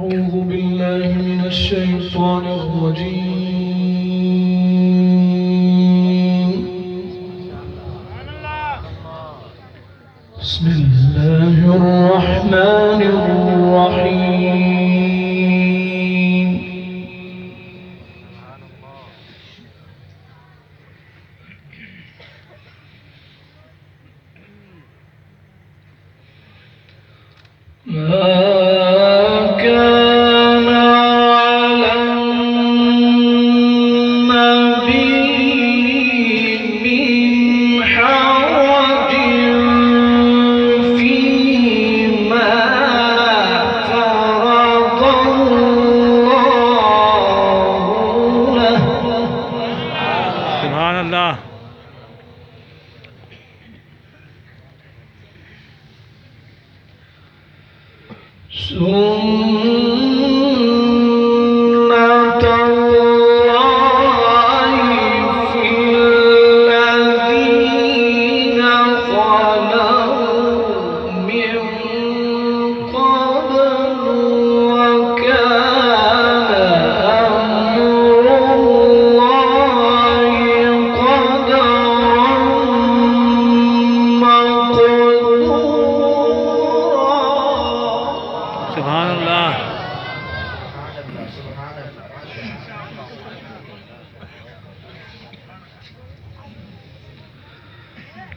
أعوذ بالله من الشيطان الرجيم. بسم الله الرحمن الرحيم. ما كان على النبي من حرج فيما فرض الله له. سبحان الله. سنة الله في الذين خلوا من قبل وكان أمر الله قدرا مقدورا. سبحان الله.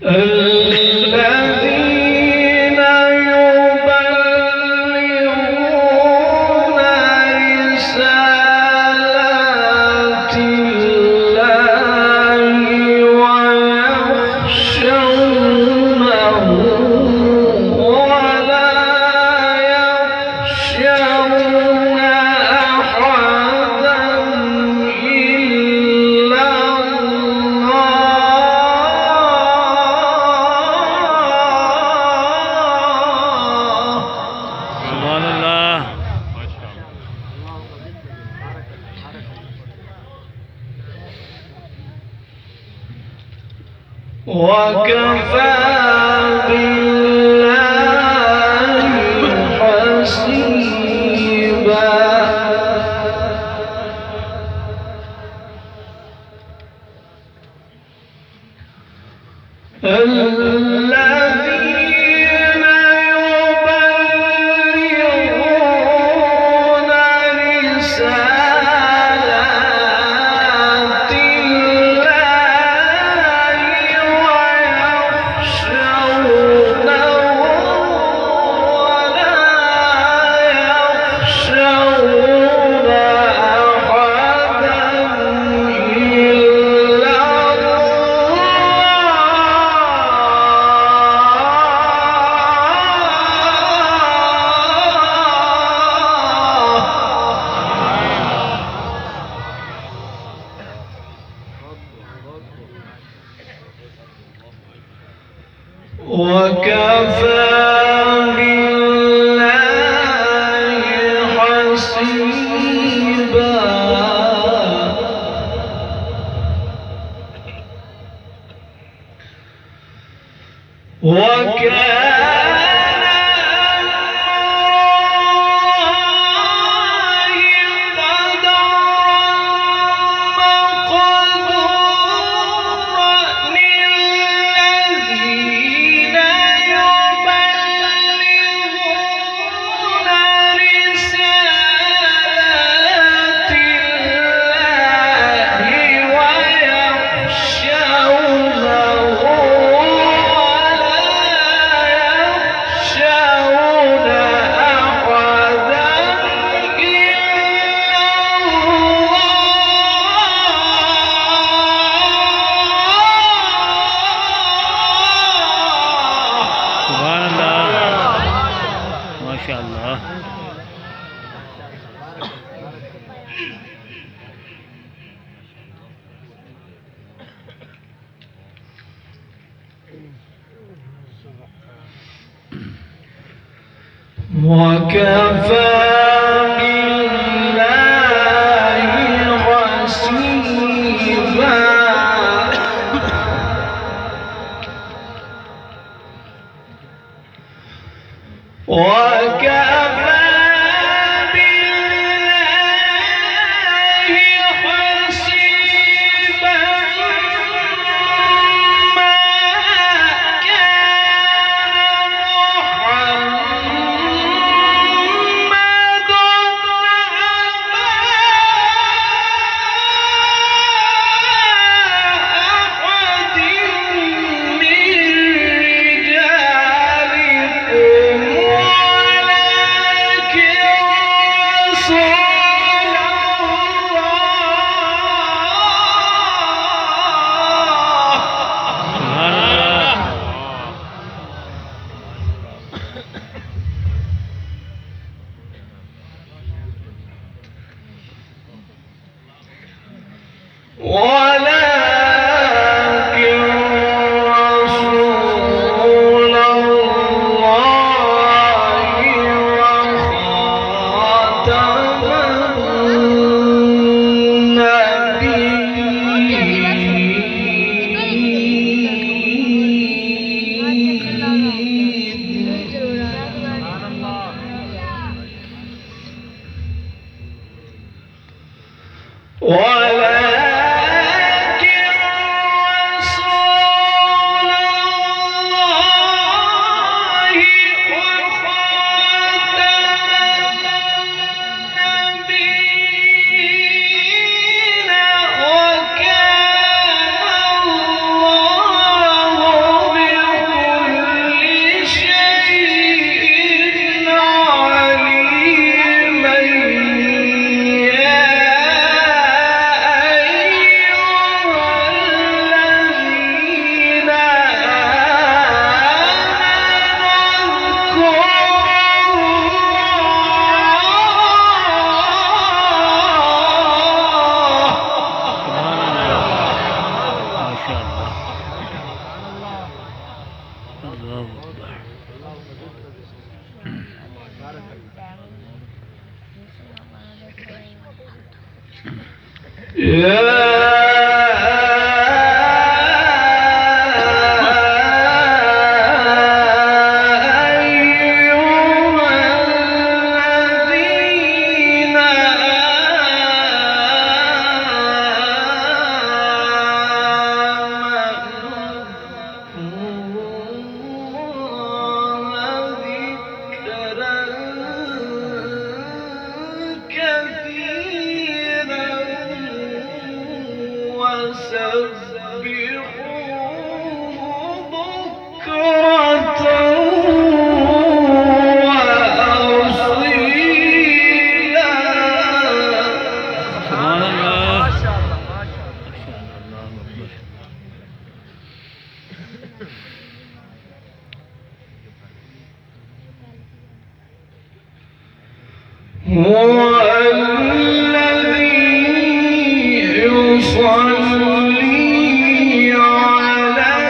الذين يبلغون رسالات الله ويخشونه ولا يخشون أحدا إلا الله. سبحان الله. وكفى بالله حسيبا. الذين يبلغون رسالات الله ويخشونه ولا يخشون أحدا إلا وكفى بالله حسيبا. وكان أمر الله قدرا مقدورا. للذين يبلغون رسالات الله ويخشونه ولا يخشون أحدا إلا الله. سبحان الله. ما شاء الله. وكفى بالله حسيبا. وكفى بالله الله أكبر. سبحان الله ما شاء الله الله أكبر. هو الذي يصلي عليكم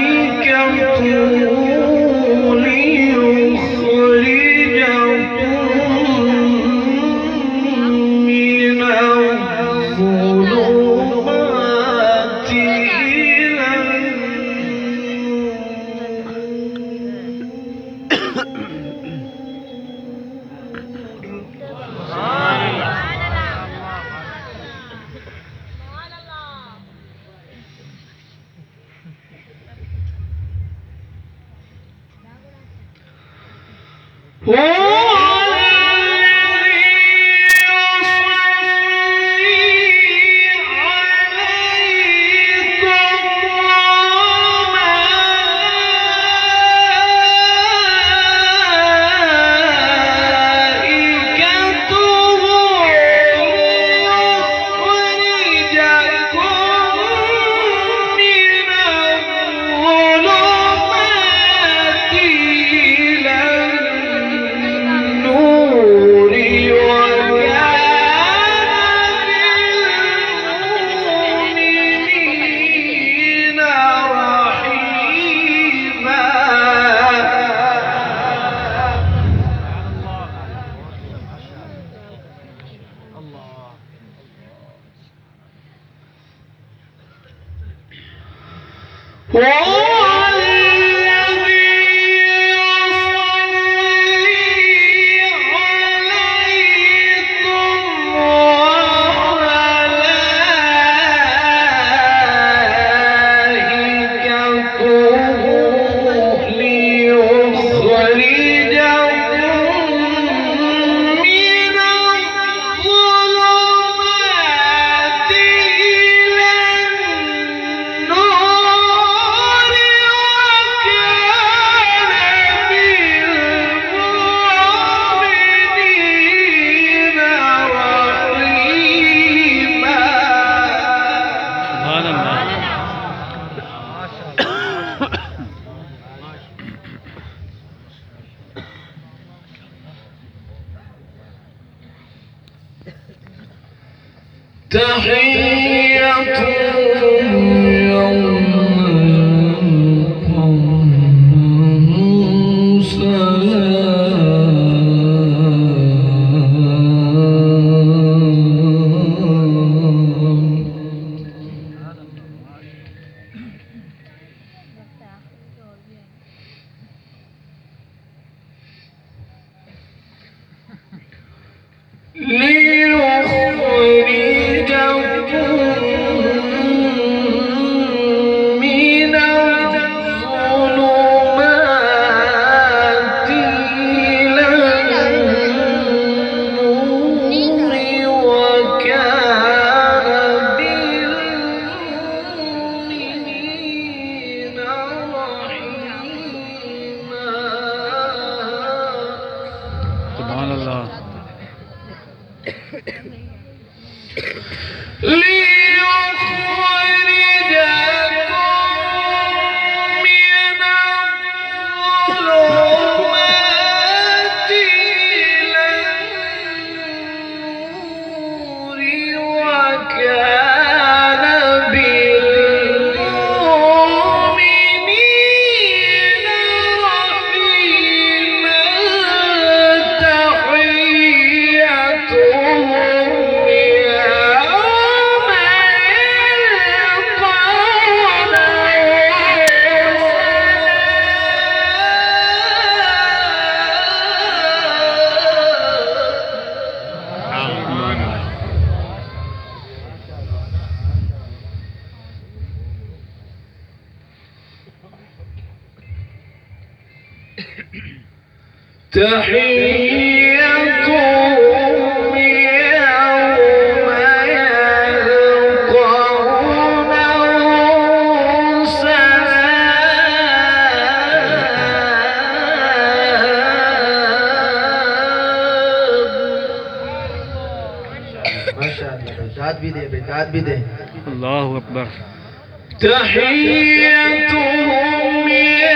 وملائكته ليخرجكم من الظلمات إلى هو الذي يصلي عليكم وملائكته ليخرجكم من الظلمات إلى النور وكان بالمؤمنين رحيما. هو الذي يصلي عليكم وملائكته ليخرجكم من الظلمات إلى النور وكان بالمؤمنين رحيما. سبحان الله. تحيتهم يوم يلقونه ليخرجكم من الظلمات إلى النور وكان بالمؤمنين رحيما. سبحان الله. ليخرجكم من الظلمات إلى النور تحيتهم يوم يلقونه بیداد بھی دے بیداد بھی دے الله أكبر. تحيتهم يوم يلقونه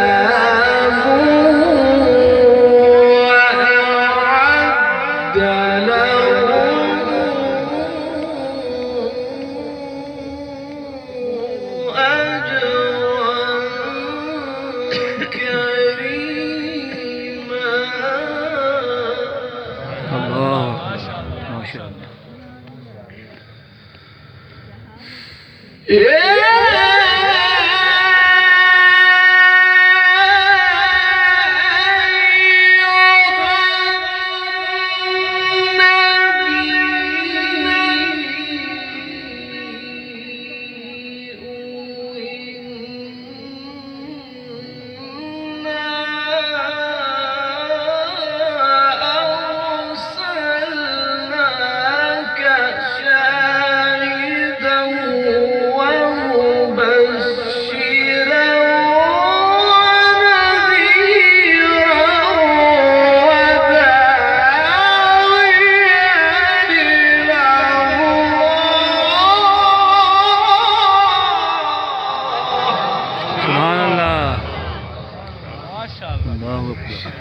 سلام وأعد لهم أجرا كريما. الله ما شاء الله. أرسلناك شاهدا ومبشرا ونذيرا وداعيا إلى الله. سبحان الله. الله أكبر.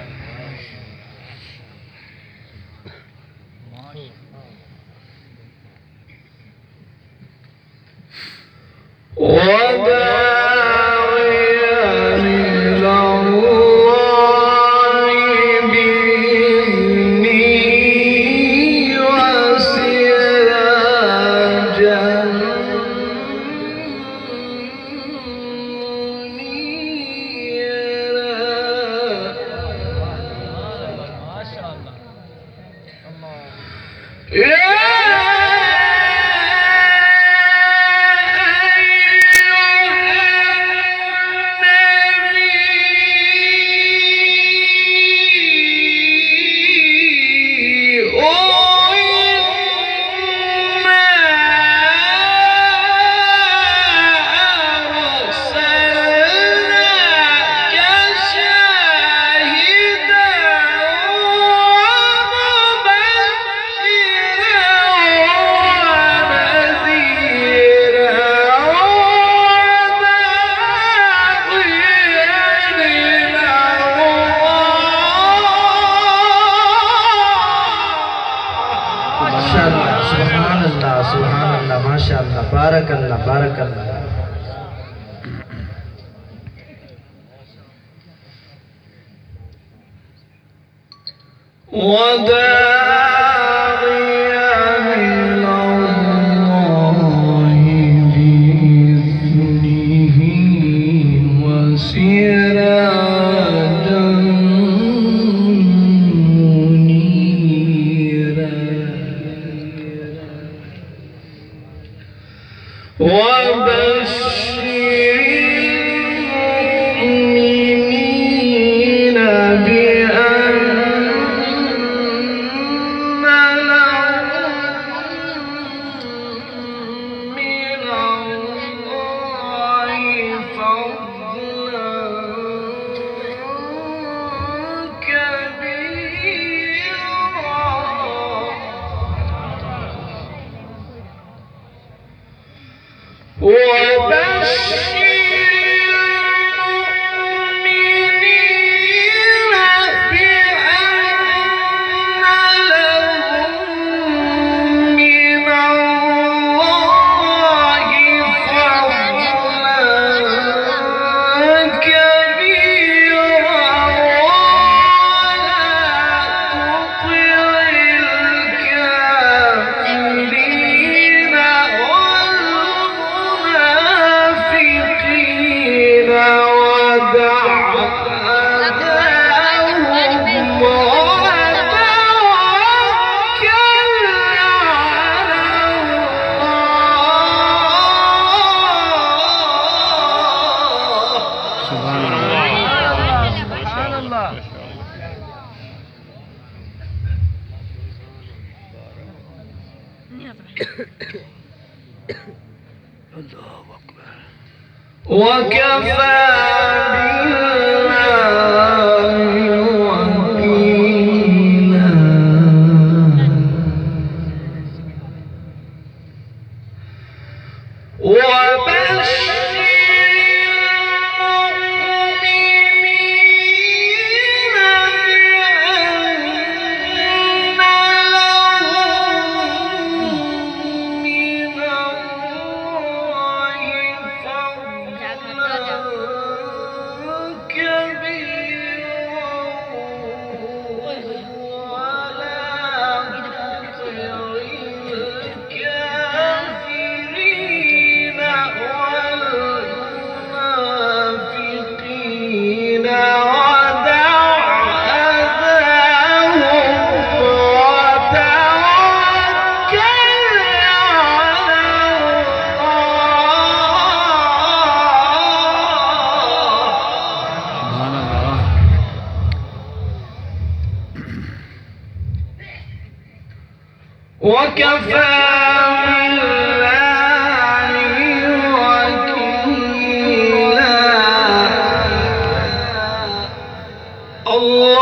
وداعيا إلى الله بإذنه وسراجا سبحان اللہ سبحان اللہ ماشاء اللہ بارک اللہ بارک اللہ. وداعيا إلى الله بإذنه وسراجا منيرا وبشر المؤمنين بأن وكفى بالله وكيلا وبشر المؤمنين بأن لهم من الله فضلا كبيرا ولا تطع الكافرين والمنافقين ودع أذاهم وتوكل على الله. سبحان الله. وكفى بالله وكيلا الله